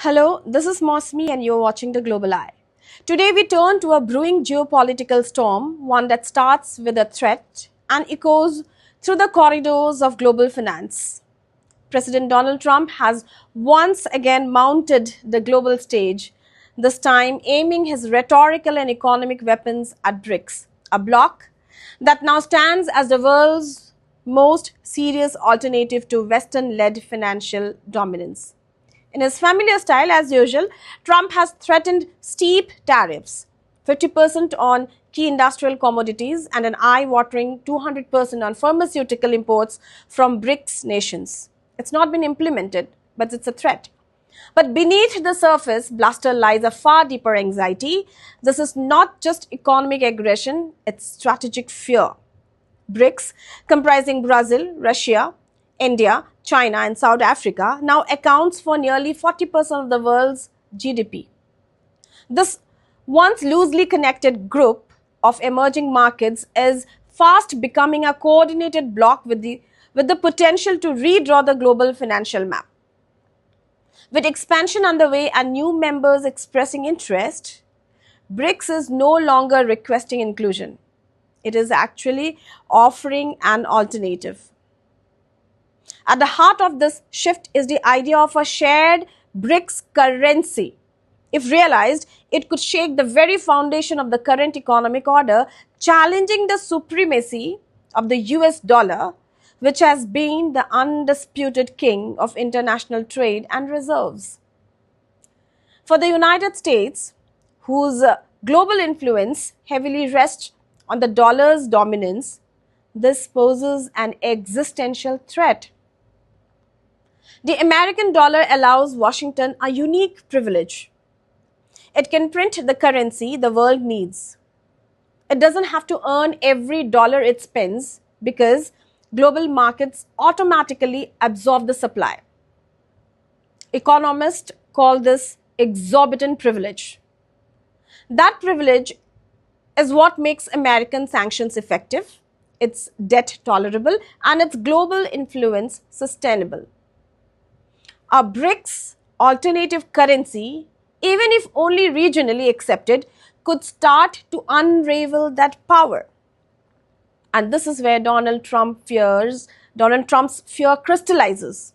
Hello, this is Mosmi and you're watching The Global Eye. Today we turn to a brewing geopolitical storm, one that starts with a threat and echoes through the corridors of global finance. President Donald Trump has once again mounted the global stage, this time aiming his rhetorical and economic weapons at BRICS, a bloc that now stands as the world's most serious alternative to Western-led financial dominance. In his familiar style, as usual, Trump has threatened steep tariffs, 50% on key industrial commodities and an eye-watering 200% on pharmaceutical imports from BRICS nations. It's not been implemented, but it's a threat. But beneath the surface bluster lies a far deeper anxiety. This is not just economic aggression, it's strategic fear. BRICS, comprising Brazil, Russia, India, China and South Africa, now accounts for nearly 40% of the world's GDP. This once loosely connected group of emerging markets is fast becoming a coordinated bloc with the potential to redraw the global financial map. With expansion underway and new members expressing interest, BRICS is no longer requesting inclusion. It is actually offering an alternative. At the heart of this shift is the idea of a shared BRICS currency. If realized, it could shake the very foundation of the current economic order, challenging the supremacy of the US dollar, which has been the undisputed king of international trade and reserves. For the United States, whose global influence heavily rests on the dollar's dominance, this poses an existential threat. The American dollar allows Washington a unique privilege. It can print the currency the world needs. It doesn't have to earn every dollar it spends because global markets automatically absorb the supply. Economists call this exorbitant privilege. That privilege is what makes American sanctions effective, its debt tolerable, and its global influence sustainable. A BRICS alternative currency, even if only regionally accepted, could start to unravel that power. And this is where Donald Trump's fear crystallizes.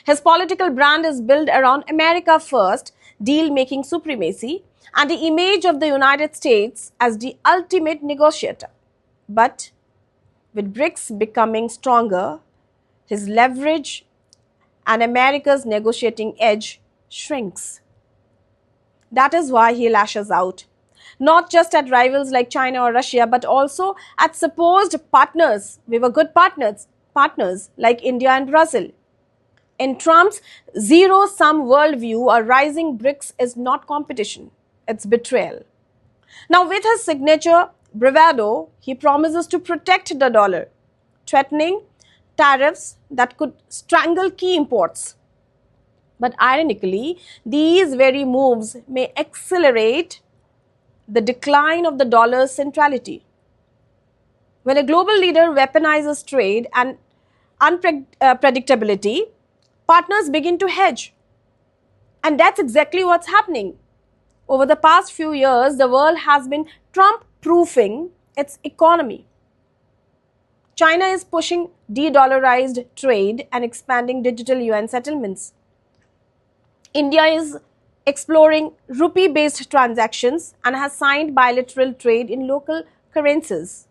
His political brand is built around America first, deal-making supremacy, and the image of the United States as the ultimate negotiator. But with BRICS becoming stronger, his leverage and America's negotiating edge shrinks. That is why he lashes out, not just at rivals like China or Russia, but also at supposed partners. We were good partners like India and Brazil. In Trump's zero-sum worldview, a rising BRICS is not competition, it's betrayal. Now, with his signature bravado, he promises to protect the dollar, threatening tariffs that could strangle key imports. But ironically, these very moves may accelerate the decline of the dollar's centrality. When a global leader weaponizes trade and unpredictability, partners begin to hedge. And that's exactly what's happening. Over the past few years, the world has been Trump-proofing its economy. China is pushing de-dollarized trade and expanding digital yuan settlements. India is exploring rupee-based transactions and has signed bilateral trade in local currencies.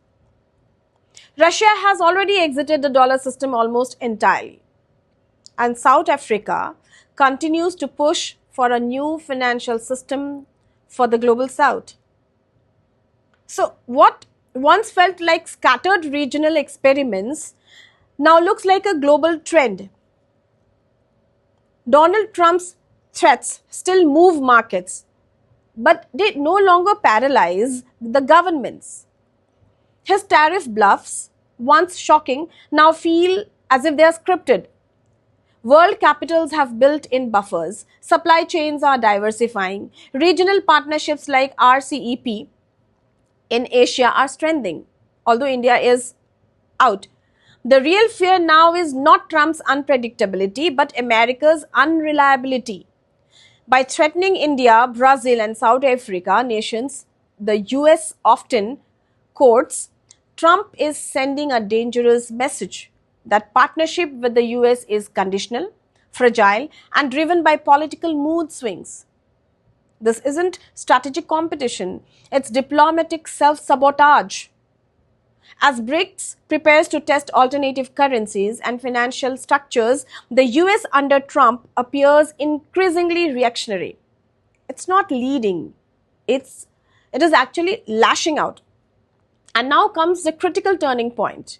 Russia has already exited the dollar system almost entirely. And South Africa continues to push for a new financial system for the global South. So what once felt like scattered regional experiments now looks like a global trend. Donald Trump's threats still move markets, but they no longer paralyze the governments. His tariff bluffs, once shocking, now feel as if they are scripted. World capitals have built-in buffers, supply chains are diversifying, regional partnerships like RCEP in Asia are strengthening, although India is out. The real fear now is not Trump's unpredictability, but America's unreliability. By threatening India, Brazil, and South Africa nations, the US often quotes, Trump is sending a dangerous message that partnership with the US is conditional, fragile, and driven by political mood swings. This isn't strategic competition, it's diplomatic self sabotage. As BRICS prepares to test alternative currencies and financial structures, the US under Trump appears increasingly reactionary. It's not leading, it is actually lashing out. And now comes the critical turning point.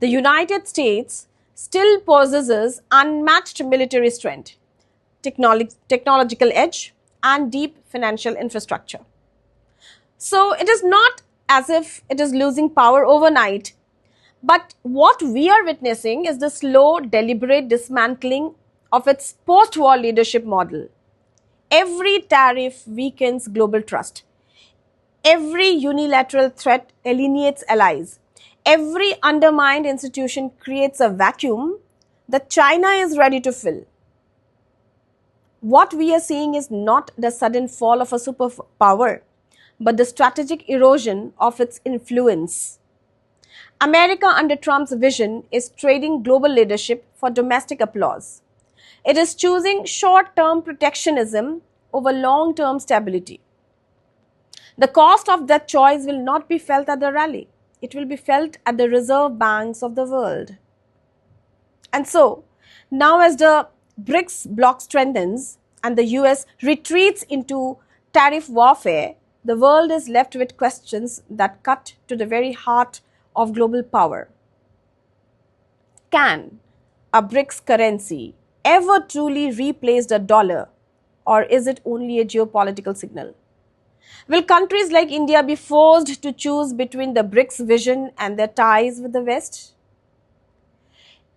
The United States still possesses unmatched military strength, technological edge, and deep financial infrastructure. So it is not as if it is losing power overnight, but what we are witnessing is the slow, deliberate dismantling of its post war leadership model. Every tariff weakens global trust. Every unilateral threat alienates allies. Every undermined institution creates a vacuum that China is ready to fill. What we are seeing is not the sudden fall of a superpower, but the strategic erosion of its influence. America under Trump's vision is trading global leadership for domestic applause. It is choosing short-term protectionism over long-term stability. The cost of that choice will not be felt at the rally. It will be felt at the reserve banks of the world. And so, now as the BRICS bloc strengthens and the US retreats into tariff warfare, the world is left with questions that cut to the very heart of global power. Can a BRICS currency ever truly replace the dollar, or is it only a geopolitical signal? Will countries like India be forced to choose between the BRICS vision and their ties with the West?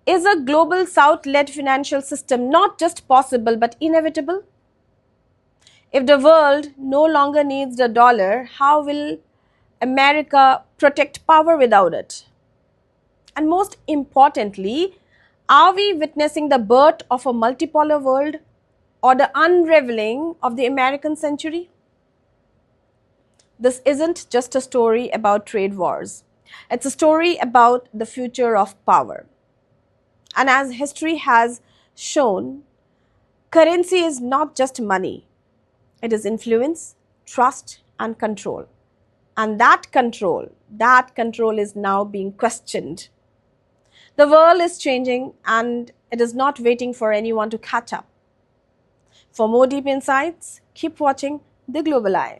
Is a global South-led financial system not just possible but inevitable? If the world no longer needs the dollar, how will America protect power without it? And most importantly, are we witnessing the birth of a multipolar world or the unraveling of the American century? This isn't just a story about trade wars. It's a story about the future of power. And as history has shown, currency is not just money. It is influence, trust, and control. And that control is now being questioned. The world is changing and it is not waiting for anyone to catch up. For more deep insights, keep watching The Global Eye.